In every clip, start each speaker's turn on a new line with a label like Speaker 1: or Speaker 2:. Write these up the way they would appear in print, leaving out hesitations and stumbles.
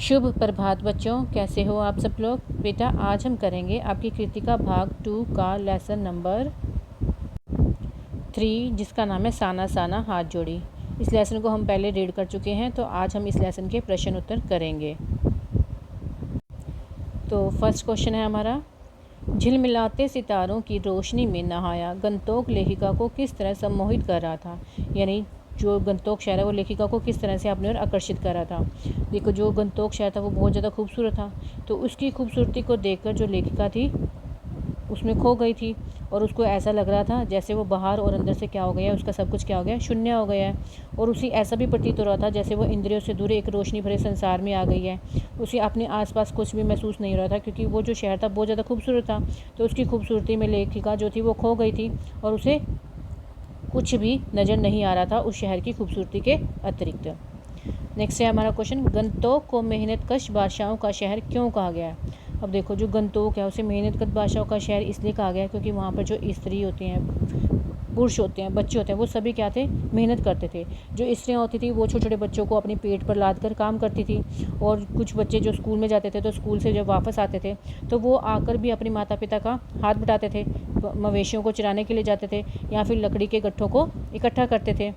Speaker 1: शुभ प्रभात बच्चों, कैसे हो आप सब लोग। बेटा आज हम करेंगे आपकी कृतिका भाग 2 का लेसन नंबर 3 जिसका नाम है साना साना हाथ जोड़ी। इस लेसन को हम पहले रीड कर चुके हैं, तो आज हम इस लेसन के प्रश्न उत्तर करेंगे। तो फर्स्ट क्वेश्चन है हमारा, झिलमिलाते सितारों की रोशनी में नहाया गंतोक लेखिका को किस तरह सम्मोहित कर रहा था। यानी जो गंतोक शहर है वो लेखिका को किस तरह से अपनी ओर आकर्षित कर रहा था। देखो, जो गंतोक शहर था वो बहुत ज़्यादा खूबसूरत था, तो उसकी खूबसूरती को देखकर जो लेखिका थी उसमें खो गई थी, और उसको ऐसा लग रहा था जैसे वो बाहर और अंदर से क्या हो गया है, उसका सब कुछ क्या हो गया है, शून्य हो गया है। और उसे ऐसा भी प्रतीत हो रहा था जैसे वो इंद्रियों से दूर एक रोशनी भरे संसार में आ गई है। उसे अपने आसपास कुछ भी महसूस नहीं हो रहा था, क्योंकि वो जो शहर था बहुत ज़्यादा खूबसूरत था। तो उसकी खूबसूरती में लेखिका जो थी वो खो गई थी, और उसे कुछ भी नज़र नहीं आ रहा था उस शहर की खूबसूरती के अतिरिक्त। नेक्स्ट है हमारा क्वेश्चन, गंतोक को मेहनतकश बादशाहों का शहर क्यों कहा गया है। अब देखो, जो गंतोक है उसे मेहनतकश बादशाहों का शहर इसलिए कहा गया है क्योंकि वहाँ पर जो स्त्री होती हैं, पुरुष होते हैं, बच्चे होते हैं, वो सभी क्या थे, मेहनत करते थे। जो स्त्रियाँ होती थी वो छोटे छोटे बच्चों को अपने पेट पर लाद कर काम करती थी, और कुछ बच्चे जो स्कूल में जाते थे तो स्कूल से जब वापस आते थे तो वो आकर भी अपने माता पिता का हाथ बटाते थे, मवेशियों को चराने के लिए जाते थे, या फिर लकड़ी के गट्ठों को इकट्ठा करते थे।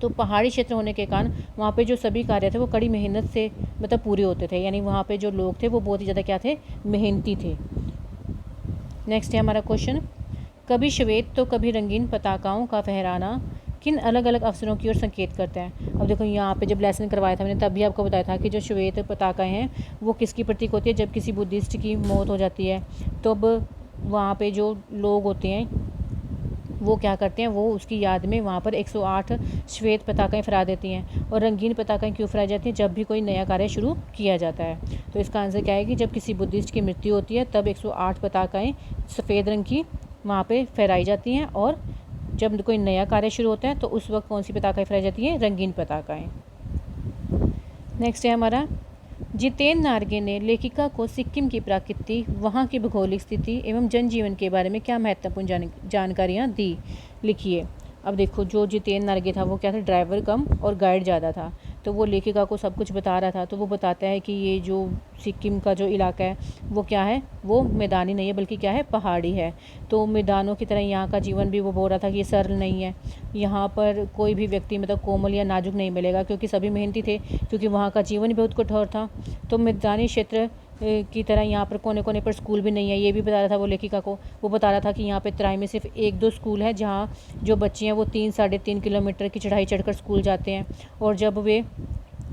Speaker 1: तो पहाड़ी क्षेत्र होने के कारण वहाँ पे जो सभी कार्य थे वो कड़ी मेहनत से पूरे होते थे। यानी वहाँ पे जो लोग थे वो बहुत ही ज़्यादा क्या थे, मेहनती थे। नेक्स्ट है हमारा क्वेश्चन, कभी श्वेत तो कभी रंगीन पताकाओं का फहराना किन अलग अलग अवसरों की ओर संकेत करता है। अब देखो, यहाँ पे जब लेसन करवाया था मैंने तब भी आपको बताया था कि जो श्वेत पताकाएँ हैं वो किसकी प्रतीक होती है। जब किसी बुद्धिस्ट की मौत हो जाती है तो अब वहाँ पे जो लोग होते हैं वो क्या करते हैं, वो उसकी याद में वहाँ पर 108 श्वेत पताकाएँ फहरा देती हैं। और रंगीन पताकाएँ क्यों फहराई जाती हैं, जब भी कोई नया कार्य शुरू किया जाता है। तो इसका आंसर क्या है कि जब किसी बुद्धिस्ट की मृत्यु होती है तब 108 पताकाएँ सफ़ेद रंग की वहाँ पर फहराई जाती हैं, और जब कोई नया कार्य शुरू होता है तो उस वक्त कौन सी पताकाएँ फहराई जाती हैं, रंगीन पताकाएँ। नेक्स्ट है हमारा, जितेंद्र नारगे ने लेखिका को सिक्किम की प्रकृति, वहाँ की भौगोलिक स्थिति एवं जनजीवन के बारे में क्या महत्वपूर्ण जानकारियाँ दी, लिखिए। अब देखो, जो जितेंद्र नारगे था वो क्या था, ड्राइवर कम और गाइड ज़्यादा था। तो वो लेखिका को सब कुछ बता रहा था। तो वो बताता है कि ये जो सिक्किम का जो इलाका है वो क्या है, वो मैदानी नहीं है बल्कि क्या है, पहाड़ी है। तो मैदानों की तरह यहाँ का जीवन भी वो बोल रहा था कि ये सरल नहीं है। यहाँ पर कोई भी व्यक्ति कोमल या नाजुक नहीं मिलेगा, क्योंकि सभी मेहनती थे, क्योंकि वहाँ का जीवन ही बहुत कठोर था। तो मैदानी क्षेत्र की तरह यहाँ पर कोने कोने पर स्कूल भी नहीं है, ये भी बता रहा था वो लेखिका को। वो बता रहा था कि यहाँ पे तराई में सिर्फ 1-2 स्कूल है जहाँ जो बच्चे हैं वो 3-3.5 किलोमीटर की चढ़ाई चढ़कर स्कूल जाते हैं, और जब वे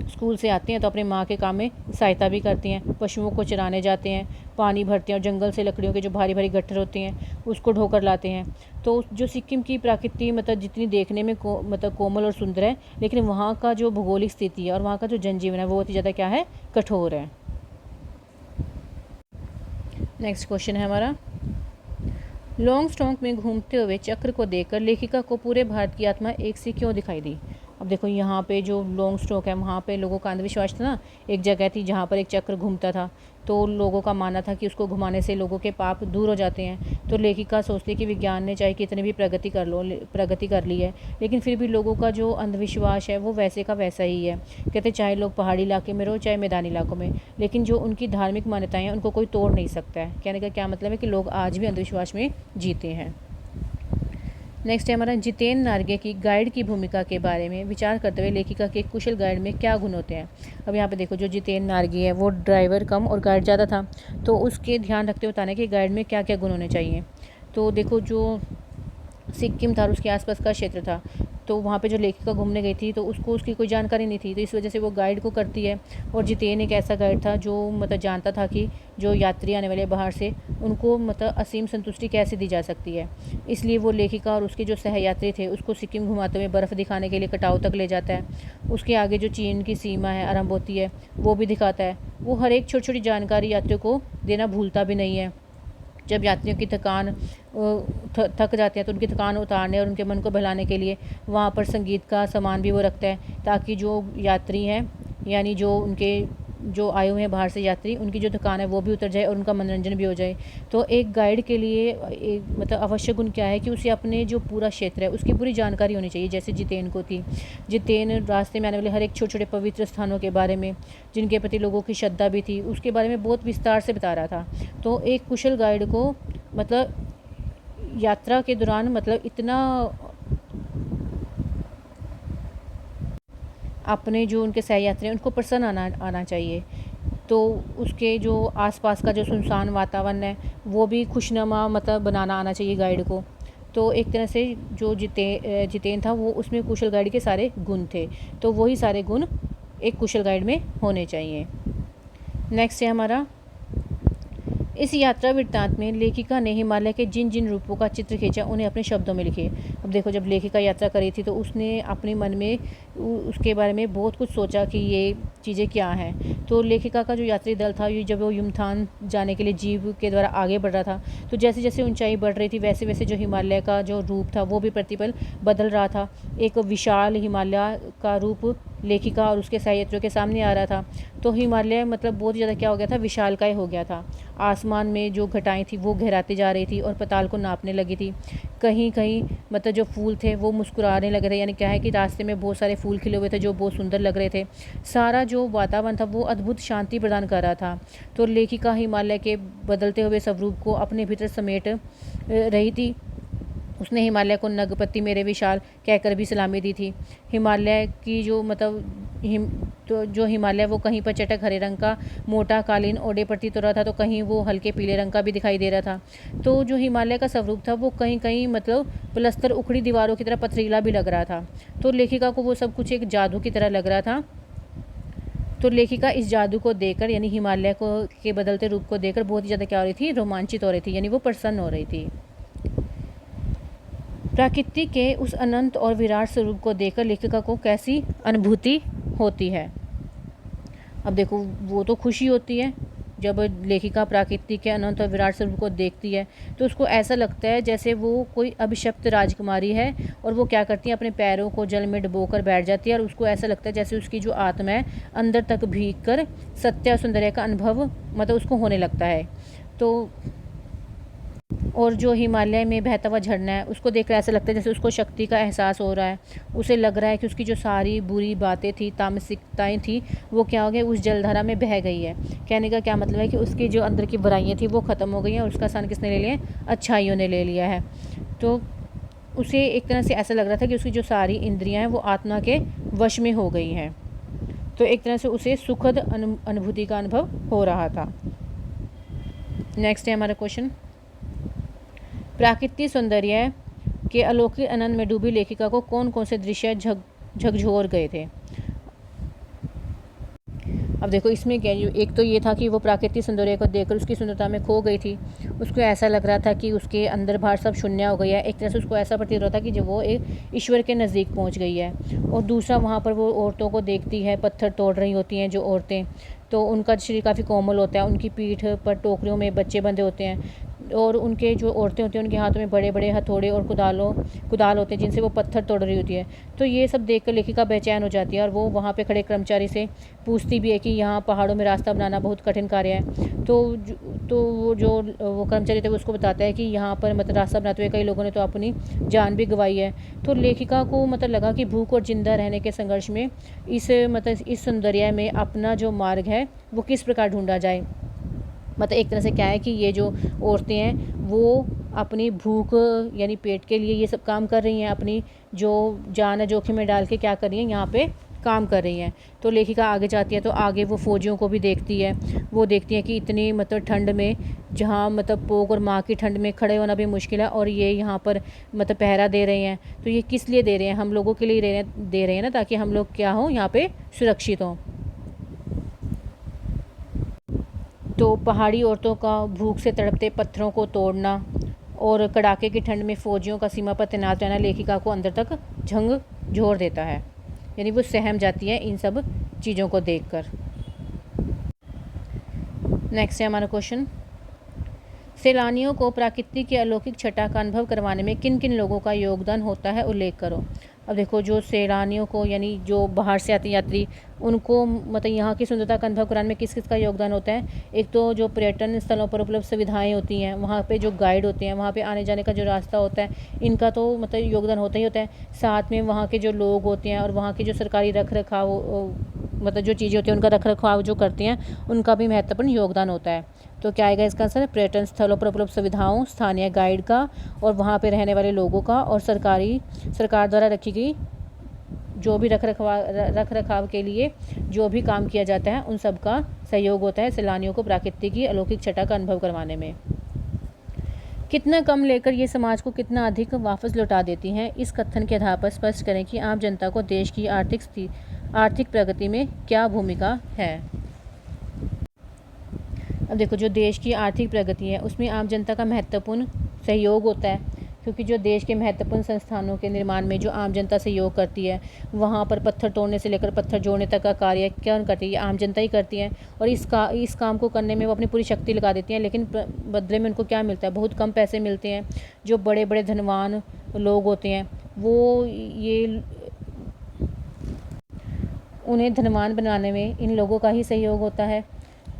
Speaker 1: स्कूल से आते हैं तो अपने माँ के काम में सहायता भी करती हैं, पशुओं को चराने जाते हैं, पानी भरते हैं, और जंगल से लकड़ियों के जो भारी भारी गट्ठर होते हैं उसको ढोकर लाते हैं। तो जो सिक्किम की प्रकृति जितनी देखने में कोमल और सुंदर है, लेकिन वहाँ का जो भौगोलिक स्थिति है और वहाँ का जो जनजीवन है वो बहुत ही ज़्यादा क्या है, कठोर है। नेक्स्ट क्वेश्चन है हमारा, लॉन्ग स्टॉक में घूमते हुए चक्र को देखकर लेखिका को पूरे भारत की आत्मा एक सी क्यों दिखाई दी। अब देखो, यहाँ पे जो लॉन्ग स्ट्रोक है वहाँ पे लोगों का अंधविश्वास था ना। एक जगह थी जहाँ पर एक चक्र घूमता था, तो लोगों का मानना था कि उसको घुमाने से लोगों के पाप दूर हो जाते हैं। तो लेखिका सोचती है कि विज्ञान ने चाहे कितनी भी प्रगति कर ली है, लेकिन फिर भी लोगों का जो अंधविश्वास है वो वैसे का वैसा ही है। कहते चाहे लोग पहाड़ी इलाके में रहो चाहे मैदानी इलाकों में, लेकिन जो उनकी धार्मिक मान्यताएँ हैं उनको कोई तोड़ नहीं सकता है। कहने का क्या मतलब है कि लोग आज भी अंधविश्वास में जीते हैं। नेक्स्ट है हमारा, जितेंद्र नारगे की गाइड की भूमिका के बारे में विचार करते हुए लेखिका के कुशल गाइड में क्या गुण होते हैं। अब यहाँ पे देखो, जो जितेंद्र नारगे है वो ड्राइवर कम और गाइड ज़्यादा था, तो उसके ध्यान रखते हुए बताने कि गाइड में क्या क्या गुण होने चाहिए। तो देखो, जो सिक्किम था और उसके आसपास का क्षेत्र था, तो वहाँ पे जो लेखिका घूमने गई थी तो उसको उसकी कोई जानकारी नहीं थी, तो इस वजह से वो गाइड को करती है। और जितेन एक ऐसा गाइड था जो जानता था कि जो यात्री आने वाले बाहर से उनको असीम संतुष्टि कैसे दी जा सकती है। इसलिए वो लेखिका और उसके जो सहयात्री थे उसको सिक्किम घुमाते हुए बर्फ़ दिखाने के लिए कटाव तक ले जाता है। उसके आगे जो चीन की सीमा है आरंभ होती है वो भी दिखाता है। वो हर एक छोटी छोटी जानकारी यात्रियों को देना भूलता भी नहीं है। जब यात्रियों की थक जाते हैं तो उनकी थकान उतारने और उनके मन को बहलाने के लिए वहाँ पर संगीत का सामान भी वो रखता है, ताकि जो यात्री हैं यानी जो उनके जो आए हुए हैं बाहर से यात्री, उनकी जो थकान है वो भी उतर जाए और उनका मनोरंजन भी हो जाए। तो एक गाइड के लिए एक मतलब आवश्यक गुण क्या है कि उसे अपने जो पूरा क्षेत्र है उसकी पूरी जानकारी होनी चाहिए। जैसे जितेन को थी, जितेन रास्ते में आने वाले हर एक छोटे छोटे पवित्र स्थानों के बारे में, जिनके प्रति लोगों की श्रद्धा भी थी, उसके बारे में बहुत विस्तार से बता रहा था। तो एक कुशल गाइड को मतलब यात्रा के दौरान मतलब इतना अपने जो उनके सहयात्री हैं उनको प्रसन्न आना चाहिए। तो उसके जो आसपास का जो सुनसान वातावरण है वो भी खुशनुमा मतलब बनाना आना चाहिए गाइड को। तो एक तरह से जो जितेन था वो उसमें कुशल गाइड के सारे गुण थे, तो वही सारे गुण एक कुशल गाइड में होने चाहिए। नेक्स्ट है हमारा, इस यात्रा वृत्तांत में लेखिका ने हिमालय के जिन जिन रूपों का चित्र खींचा उन्हें अपने शब्दों में लिखे। अब देखो, जब लेखिका यात्रा करी थी तो उसने अपने मन में उसके बारे में बहुत कुछ सोचा कि ये चीज़ें क्या हैं। तो लेखिका का जो यात्री दल था, ये जब वो युमथांग जाने के लिए जीव के द्वारा आगे बढ़ रहा था, तो जैसे जैसे ऊंचाई बढ़ रही थी वैसे वैसे जो हिमालय का जो रूप था वो भी प्रतिपल बदल रहा था। एक विशाल हिमालय का रूप लेखिका और उसके सहयात्रियों के सामने आ रहा था। तो हिमालय मतलब बहुत ज़्यादा क्या हो गया था, विशालकाय हो गया था। आसमान में जो घटाएं थी वो गहराती जा रही थी और पाताल को नापने लगी थी। कहीं कहीं मतलब जो फूल थे वो मुस्कुराने लगे थे, यानी क्या है कि रास्ते में बहुत सारे फूल खिले हुए थे जो बहुत सुंदर लग रहे थे। सारा जो वातावरण था वो अद्भुत शांति प्रदान कर रहा था। तो लेखिका हिमालय के बदलते हुए स्वरूप को अपने भीतर समेट रही थी। उसने हिमालय को नगपति मेरे विशाल कहकर भी सलामी दी थी। हिमालय की जो मतलब तो जो हिमालय वो कहीं पर चटक हरे रंग का मोटा कालीन ओढ़े प्रतीत हो रहा था, तो कहीं वो हल्के पीले रंग का भी दिखाई दे रहा था। तो जो हिमालय का स्वरूप था वो कहीं कहीं मतलब प्लस्तर उखड़ी दीवारों की तरह पथरीला भी लग रहा था। तो लेखिका को वो सब कुछ एक जादू की तरह लग रहा था। तो लेखिका इस जादू को देखकर, यानी हिमालय को के बदलते रूप को देखकर बहुत ही ज़्यादा क्या हो रही थी, रोमांचित हो रही थी, यानी वो प्रसन्न हो रही थी। प्रकृति के उस अनंत और विराट स्वरूप को देखकर लेखिका को कैसी अनुभूति होती है। अब देखो, वो तो खुशी होती है जब लेखिका प्रकृति के अनंत और विराट स्वरूप को देखती है, तो उसको ऐसा लगता है जैसे वो कोई अभिशप्त राजकुमारी है और वो क्या करती है, अपने पैरों को जल में डुबोकर बैठ जाती है और उसको ऐसा लगता है जैसे उसकी जो आत्मा है अंदर तक भीग कर सत्य और सौंदर्य का अनुभव मतलब उसको होने लगता है। तो और जो हिमालय में बहता हुआ झरना है उसको देखकर ऐसा लगता है जैसे उसको शक्ति का एहसास हो रहा है। उसे लग रहा है कि उसकी जो सारी बुरी बातें थी, तामसिकताएं थी, वो क्या हो गई, उस जलधारा में बह गई है। कहने का क्या मतलब है कि उसकी जो अंदर की बुराइयाँ थी वो ख़त्म हो गई हैं और उसका स्थान किसने ले लिया है, अच्छाइयों ने ले लिया है। तो उसे एक तरह से ऐसा लग रहा था कि उसकी जो सारी इंद्रियाँ हैं वो आत्मा के वश में हो गई हैं। तो एक तरह से उसे सुखद अनुभूति का अनुभव हो रहा था। नेक्स्ट है हमारा क्वेश्चन, प्राकृतिक सौंदर्य के अलौकिक आनंद में डूबी लेखिका को कौन कौन से दृश्य झकझोर गए थे। अब देखो, इसमें क्या, एक तो ये था कि वो प्राकृतिक सौंदर्य को देखकर उसकी सुंदरता में खो गई थी। उसको ऐसा लग रहा था कि उसके अंदर बाहर सब शून्य हो गया है। एक तरह से उसको ऐसा प्रतीत हो रहा था कि जब वो एक ईश्वर के नज़दीक पहुंच गई है। और दूसरा, वहाँ पर वो औरतों को देखती है, पत्थर तोड़ रही होती हैं जो औरतें, तो उनका शरीर काफ़ी कोमल होता है, उनकी पीठ पर टोकरियों में बच्चे बंधे होते हैं और उनके जो औरतें होती हैं उनके हाथों में बड़े बड़े हथौड़े और कुदाल होते हैं जिनसे वो पत्थर तोड़ रही होती है। तो ये सब देखकर लेखिका बेचैन हो जाती है और वो वहाँ पे खड़े कर्मचारी से पूछती भी है कि यहाँ पहाड़ों में रास्ता बनाना बहुत कठिन कार्य है। तो वो कर्मचारी थे वो उसको बताता है कि यहाँ पर मतलब रास्ता बनाते हुए कई लोगों ने तो अपनी जान भी गंवाई है। तो लेखिका को मतलब लगा कि भूख और जिंदा रहने के संघर्ष में इस सौंदर्य में अपना जो मार्ग है वो किस प्रकार ढूंढा जाए। मतलब एक तरह से क्या है कि ये जो औरतें हैं वो अपनी भूख यानी पेट के लिए ये सब काम कर रही हैं, अपनी जो जान है जोखिम में डाल के क्या कर रही हैं, यहाँ पे काम कर रही हैं। तो लेखिका आगे जाती है तो आगे वो फौजियों को भी देखती है। वो देखती है कि इतनी मतलब ठंड में, जहाँ मतलब पोक और माँ की ठंड में खड़े होना भी मुश्किल है और ये यहाँ पर मतलब पहरा दे रहे हैं। तो ये किस लिए दे रहे हैं, हम लोगों के लिए दे रहे हैं ना, ताकि हम लोग क्या हों, यहाँ पे सुरक्षित हों। तो पहाड़ी औरतों का भूख से तड़पते पत्थरों को तोड़ना और कड़ाके की ठंड में फौजियों का सीमा पर तैनात रहना लेखिका को अंदर तक झकझोर देता है, यानी वो सहम जाती है इन सब चीज़ों को देखकर। नेक्स्ट है हमारा क्वेश्चन, सैलानियों को प्रकृति के अलौकिक छटा का अनुभव करवाने में किन किन लोगों का योगदान होता है, उल्लेख करो। अब देखो जो सैलानियों को यानी जो बाहर से आते यात्री उनको मतलब यहाँ की सुंदरता का अनुभव कराने में किस किस का योगदान होता है। एक तो जो पर्यटन स्थलों पर उपलब्ध सुविधाएं होती हैं, वहाँ पे जो गाइड होते हैं, वहाँ पे आने जाने का जो रास्ता होता है, इनका तो मतलब योगदान होता ही होता है। साथ में वहाँ के जो लोग होते हैं और वहाँ के जो सरकारी रख रखाव मतलब जो चीज़ें होती हैं उनका रख रखाव जो करते हैं उनका भी महत्वपूर्ण योगदान होता है। तो क्या आएगा इसका आंसर? पर्यटन स्थलों पर उपलब्ध सुविधाओं, स्थानीय गाइड का और वहाँ पे रहने वाले लोगों का, और सरकार द्वारा रखी गई जो भी रख रखाव के लिए जो भी काम किया जाता है उन सब का सहयोग होता है सैलानियों को प्राकृतिक की अलौकिक छटा का अनुभव करवाने में। कितना कम लेकर ये समाज को कितना अधिक वापस लौटा देती हैं, इस कथन के आधार पर स्पष्ट करें कि आम जनता को देश की आर्थिक प्रगति में क्या भूमिका है। अब देखो जो देश की आर्थिक प्रगति है उसमें आम जनता का महत्वपूर्ण सहयोग होता है, क्योंकि जो देश के महत्वपूर्ण संस्थानों के निर्माण में जो आम जनता सहयोग करती है, वहाँ पर पत्थर तोड़ने से लेकर पत्थर जोड़ने तक का कार्य कौन करती है? आम जनता ही करती है। और इस काम को करने में वो अपनी पूरी शक्ति लगा देती हैं, लेकिन बदले में उनको क्या मिलता है? बहुत कम पैसे मिलते हैं। जो बड़े बड़े धनवान लोग होते हैं वो उन्हें धनवान बनाने में इन लोगों का ही सहयोग होता है,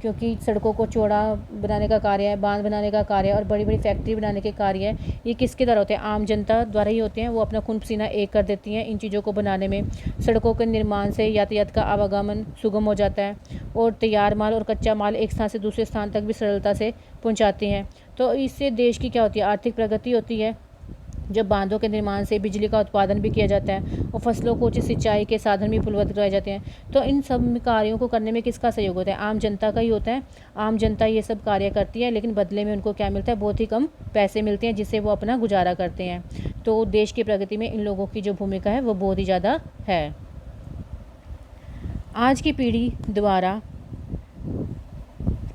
Speaker 1: क्योंकि सड़कों को चौड़ा बनाने का कार्य है, बांध बनाने का कार्य है और बड़ी बड़ी फैक्ट्री बनाने के कार्य है, ये किसके द्वारा होते हैं? आम जनता द्वारा ही होते हैं। वो अपना खून पसीना एक कर देती हैं इन चीज़ों को बनाने में। सड़कों के निर्माण से यातायात का आवागमन सुगम हो जाता है और तैयार माल और कच्चा माल एक स्थान से दूसरे स्थान तक भी सरलता से पहुँचाते हैं। तो इससे देश की क्या होती है? आर्थिक प्रगति होती है। जब बांधों के निर्माण से बिजली का उत्पादन भी किया जाता है और फसलों को उचित सिंचाई के साधन भी उपलब्ध कराए जाते हैं, तो इन सब कार्यों को करने में किसका सहयोग होता है? आम जनता का ही होता है। आम जनता ये सब कार्य करती है, लेकिन बदले में उनको क्या मिलता है? बहुत ही कम पैसे मिलते हैं, जिससे वो अपना गुजारा करते हैं। तो देश की प्रगति में इन लोगों की जो भूमिका है वो बहुत ही ज़्यादा है। आज की पीढ़ी द्वारा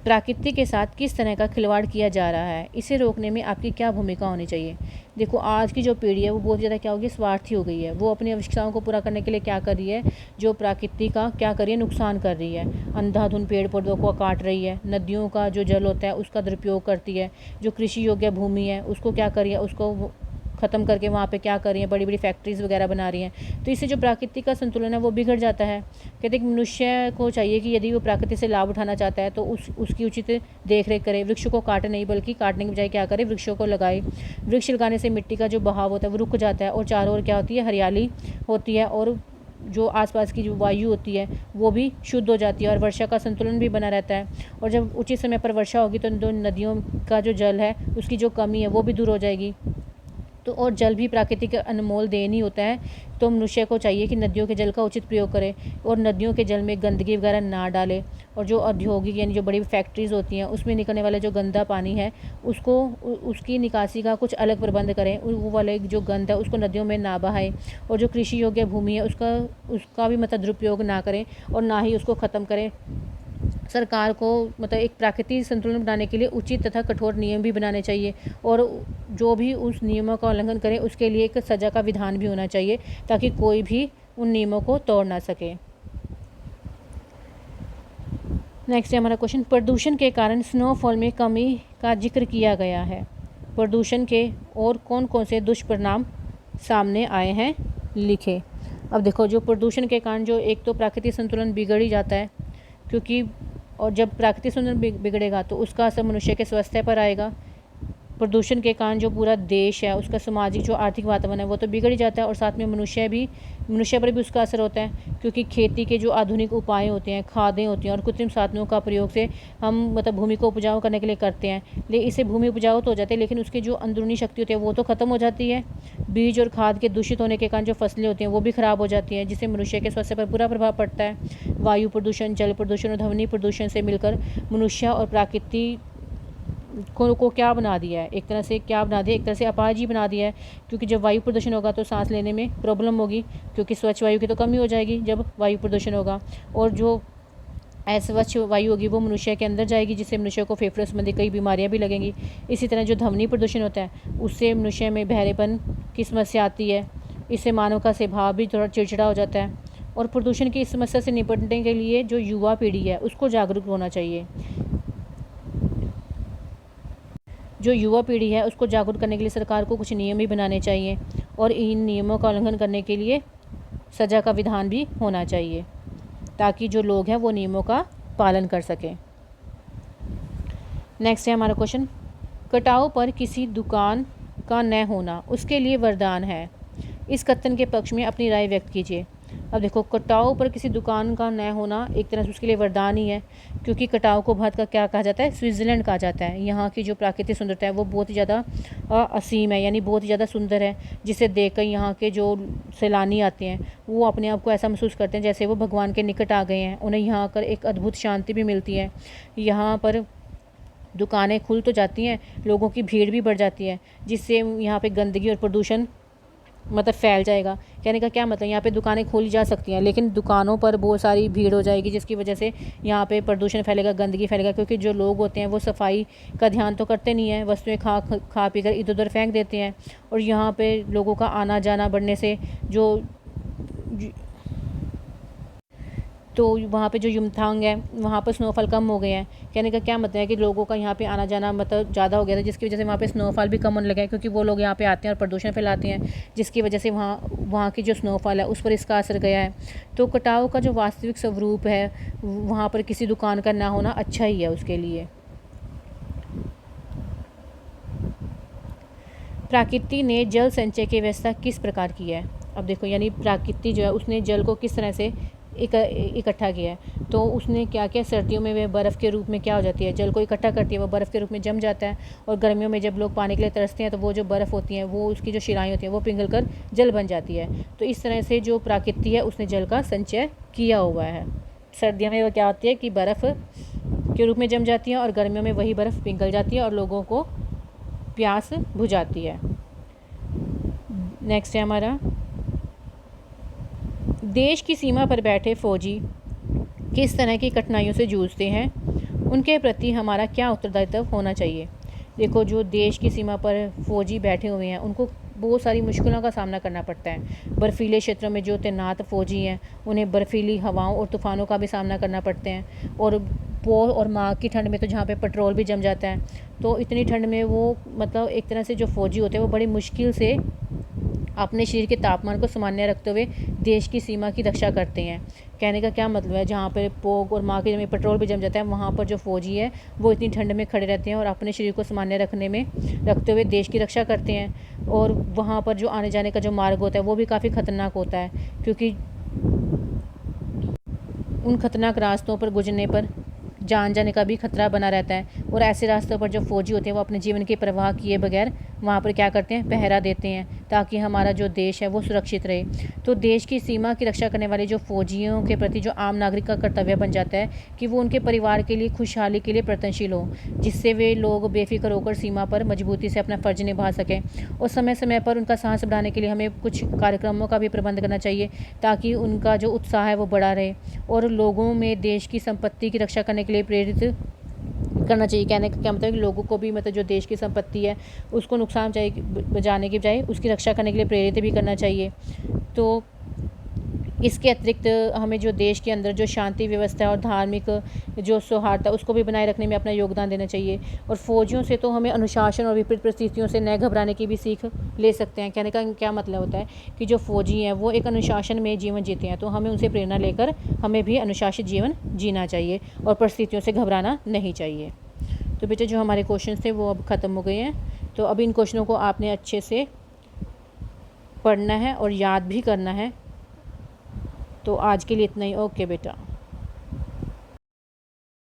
Speaker 1: प्रकृति के साथ किस तरह का खिलवाड़ किया जा रहा है, इसे रोकने में आपकी क्या भूमिका होनी चाहिए? देखो आज की जो पीढ़ी है वो बहुत ज़्यादा क्या होगी? स्वार्थी हो गई है। वो अपनी आवश्यकताओं को पूरा करने के लिए क्या कर रही है? जो प्रकृति का क्या कर रही है? नुकसान कर रही है। अंधाधुंध पेड़ पौधों को काट रही है। नदियों का जो जल होता है उसका दुरुपयोग करती है। जो कृषि योग्य भूमि है उसको क्या कर रही है? उसको ख़त्म करके वहाँ पे क्या कर रही हैं? बड़ी बड़ी फैक्ट्रीज़ वगैरह बना रही हैं। तो इससे जो प्रकृति का संतुलन है वो बिगड़ जाता है। कहते हैं कि मनुष्य को चाहिए कि यदि वो प्रकृति से लाभ उठाना चाहता है तो उसकी उचित देख रेख करे। वृक्षों को काटे नहीं, बल्कि काटने की बजाय क्या करे? वृक्षों को लगाए। वृक्ष लगाने से मिट्टी का जो बहाव होता है वो रुक जाता है और चारों ओर क्या होती है? हरियाली होती है और जो आसपास की जो वायु होती है वो भी शुद्ध हो जाती है और वर्षा का संतुलन भी बना रहता है। और जब उचित समय पर वर्षा होगी तो नदियों का जो जल है उसकी जो कमी है वो भी दूर हो जाएगी। तो और जल भी प्राकृतिक अनमोल देन ही होता है। तो मनुष्य को चाहिए कि नदियों के जल का उचित प्रयोग करे और नदियों के जल में गंदगी वगैरह ना डाले। और जो औद्योगिक यानी जो बड़ी फैक्ट्रीज़ होती हैं उसमें निकलने वाला जो गंदा पानी है उसको उसकी निकासी का कुछ अलग प्रबंध करें। वो वाले जो गंद है उसको नदियों में ना बहाए। और जो कृषि योग्य भूमि है उसका भी मतलब दुरुपयोग ना करें और ना ही उसको ख़त्म करें। सरकार को मतलब एक प्राकृतिक संतुलन बनाने के लिए उचित तथा कठोर नियम भी बनाने चाहिए और जो भी उस नियमों का उल्लंघन करे उसके लिए एक सज़ा का विधान भी होना चाहिए, ताकि कोई भी उन नियमों को तोड़ ना सके। नेक्स्ट है हमारा क्वेश्चन, प्रदूषण के कारण स्नोफॉल में कमी का जिक्र किया गया है। प्रदूषण के और कौन कौन से दुष्परिणाम सामने आए हैं, लिखे। अब देखो जो प्रदूषण के कारण जो एक तो प्राकृतिक संतुलन बिगड़ ही जाता है, क्योंकि और जब प्राकृतिक संतुलन बिगड़ेगा तो उसका असर मनुष्य के स्वास्थ्य पर आएगा। प्रदूषण के कारण जो पूरा देश है उसका सामाजिक जो आर्थिक वातावरण है वो तो बिगड़ ही जाता है और साथ में मनुष्य पर भी उसका असर होता है, क्योंकि खेती के जो आधुनिक उपाय होते हैं, खादें होती हैं और कृत्रिम साधनों का प्रयोग से हम मतलब भूमि को उपजाऊ करने के लिए करते हैं। लेकिन इससे भूमि उपजाऊ तो हो जाती है, लेकिन उसकी जो अंदरूनी शक्ति होती है वो तो ख़त्म हो जाती है। बीज और खाद के दूषित होने के कारण जो फसलें होती हैं वो भी ख़राब हो जाती हैं, जिससे मनुष्य के स्वास्थ्य पर बुरा प्रभाव पड़ता है। वायु प्रदूषण, जल प्रदूषण और ध्वनि प्रदूषण से मिलकर मनुष्य और प्रकृति को क्या बना दिया है? एक तरह से क्या बना दिया? एक तरह से अपाहिज ही बना दिया है, क्योंकि जब वायु प्रदूषण होगा तो सांस लेने में प्रॉब्लम होगी, क्योंकि स्वच्छ वायु की तो कमी हो जाएगी जब वायु प्रदूषण होगा। और जो अस्वच्छ वायु होगी वो मनुष्य के अंदर जाएगी, जिससे मनुष्य को फेफड़ों संबंधी कई बीमारियां भी लगेंगी। इसी तरह जो ध्वनि प्रदूषण होता है उससे मनुष्य में बहरेपन की समस्या आती है। इससे मानव का स्वभाव भी थोड़ा चिड़चिड़ा हो जाता है। और प्रदूषण की इस समस्या से निपटने के लिए जो युवा पीढ़ी है उसको जागरूक होना चाहिए। जो युवा पीढ़ी है उसको जागरूक करने के लिए सरकार को कुछ नियम भी बनाने चाहिए और इन नियमों का उल्लंघन करने के लिए सज़ा का विधान भी होना चाहिए, ताकि जो लोग हैं वो नियमों का पालन कर सकें। नेक्स्ट है हमारा क्वेश्चन, कटाव पर किसी दुकान का न होना उसके लिए वरदान है। इस कथन के पक्ष में अपनी राय व्यक्त कीजिए। अब देखो, कटाव पर किसी दुकान का न होना एक तरह से उसके लिए वरदान ही है, क्योंकि कटाव को भारत का क्या कहा जाता है? स्विट्ज़रलैंड कहा जाता है। यहाँ की जो प्राकृतिक सुंदरता है वो बहुत ही ज़्यादा असीम है, यानी बहुत ही ज़्यादा सुंदर है, जिसे देखकर यहाँ के जो सैलानी आते हैं वो अपने आप को ऐसा महसूस करते हैं जैसे वो भगवान के निकट आ गए हैं। उन्हें यहाँ आकर एक अद्भुत शांति भी मिलती है। यहाँ पर दुकानें खुल तो जाती हैं, लोगों की भीड़ भी बढ़ जाती है, जिससे यहाँ पे गंदगी और प्रदूषण मतलब फैल जाएगा। कहने का क्या मतलब, यहाँ पे दुकानें खोली जा सकती हैं, लेकिन दुकानों पर बहुत सारी भीड़ हो जाएगी, जिसकी वजह से यहाँ पे प्रदूषण फैलेगा, गंदगी फैलेगा, क्योंकि जो लोग होते हैं वो सफाई का ध्यान तो करते नहीं हैं, वस्तुएं खा पी कर इधर उधर फेंक देते हैं। और यहाँ पे लोगों का आना जाना बढ़ने से तो वहाँ पे जो युमथांग है वहाँ पर स्नोफॉल कम हो गए हैं। कहने का क्या मतलब है कि लोगों का यहाँ पे आना जाना मतलब ज़्यादा हो गया था, जिसकी वजह से वहाँ पे स्नोफॉल भी कम होने लगा है, क्योंकि वो लोग यहाँ पे आते हैं और प्रदूषण फैलाते हैं, जिसकी वजह से वहाँ की जो स्नोफॉल है उस पर इसका असर गया है। तो कटाव का जो वास्तविक स्वरूप है वहाँ पर किसी दुकान का ना होना अच्छा ही है उसके लिए। प्रकृति ने जल संचय की व्यवस्था किस प्रकार की है? अब देखो, यानी प्रकृति जो है उसने जल को किस तरह से इकट्ठा किया है। तो उसने क्या किया, सर्दियों में वह बर्फ़ के रूप में क्या हो जाती है, जल को इकट्ठा करती है, वो बर्फ़ के रूप में जम जाता है। और गर्मियों में जब लोग पानी के लिए तरसते हैं तो वो जो बर्फ़ होती है वो उसकी जो शिराएँ होती हैं वो पिघल कर जल बन जाती है। तो इस तरह से जो प्रकृति है उसने जल का संचय किया हुआ है। सर्दियों में वो क्या होती है कि बर्फ़ के रूप में जम जाती है, और गर्मियों में वही बर्फ़ पिघल जाती है और लोगों को प्यास बुझाती है। नेक्स्ट है हमारा, देश की सीमा पर बैठे फौजी किस तरह की कठिनाइयों से जूझते हैं, उनके प्रति हमारा क्या उत्तरदायित्व होना चाहिए। देखो, जो देश की सीमा पर फौजी बैठे हुए हैं उनको बहुत सारी मुश्किलों का सामना करना पड़ता है। बर्फीले क्षेत्रों में जो तैनात फौजी हैं उन्हें बर्फीली हवाओं और तूफ़ानों का भी सामना करना पड़ते हैं। और पोह और माह की ठंड में तो जहाँ पे पेट्रोल भी जम जाता है, तो इतनी ठंड में वो मतलब एक तरह से जो फौजी होते हैं वो बड़ी मुश्किल से अपने शरीर के तापमान को सामान्य रखते हुए देश की सीमा की रक्षा करते हैं। कहने का क्या मतलब है, जहाँ पर पोग और माह के में पेट्रोल भी जम जाता है वहाँ पर जो फौजी है वो इतनी ठंड में खड़े रहते हैं और अपने शरीर को सामान्य रखते हुए देश की रक्षा करते हैं। और वहाँ पर जो आने जाने का जो मार्ग होता है वो भी काफ़ी ख़तरनाक होता है, क्योंकि उन खतरनाक रास्तों पर गुजरने पर जान जाने का भी खतरा बना रहता है। और ऐसे रास्तों पर जो फौजी होते हैं वो अपने जीवन की परवाह किए बगैर वहाँ पर क्या करते हैं, पहरा देते हैं, ताकि हमारा जो देश है वो सुरक्षित रहे। तो देश की सीमा की रक्षा करने वाले जो फौजियों के प्रति जो आम नागरिक का कर्तव्य बन जाता है कि वो उनके परिवार के लिए खुशहाली के लिए प्रयत्नशील हो, जिससे वे लोग बेफिक्र होकर सीमा पर मजबूती से अपना फ़र्ज निभा सकें। और समय समय पर उनका साहस बढ़ाने के लिए हमें कुछ कार्यक्रमों का भी प्रबंध करना चाहिए, ताकि उनका जो उत्साह है वो बढ़ा रहे और लोगों में देश की संपत्ति की रक्षा करने के लिए प्रेरित करना चाहिए। कहने का क्या मतलब है कि लोगों को भी मतलब जो देश की संपत्ति है उसको नुकसान बचाने की बजाय उसकी रक्षा करने के लिए प्रेरित भी करना चाहिए। तो इसके अतिरिक्त हमें जो देश के अंदर जो शांति व्यवस्था और धार्मिक जो सौहार्द है उसको भी बनाए रखने में अपना योगदान देना चाहिए। और फौजियों से तो हमें अनुशासन और विपरीत परिस्थितियों से न घबराने की भी सीख ले सकते हैं। कहने का क्या मतलब होता है कि जो फौजी हैं वो एक अनुशासन में जीवन जीते हैं, तो हमें उनसे प्रेरणा लेकर हमें भी अनुशासित जीवन जीना चाहिए और परिस्थितियों से घबराना नहीं चाहिए। तो बेटा, जो हमारे क्वेश्चन थे वो अब ख़त्म हो गए हैं। तो अब इन क्वेश्चनों को आपने अच्छे से पढ़ना है और याद भी करना है। तो आज के लिए इतना ही। ओके बेटा।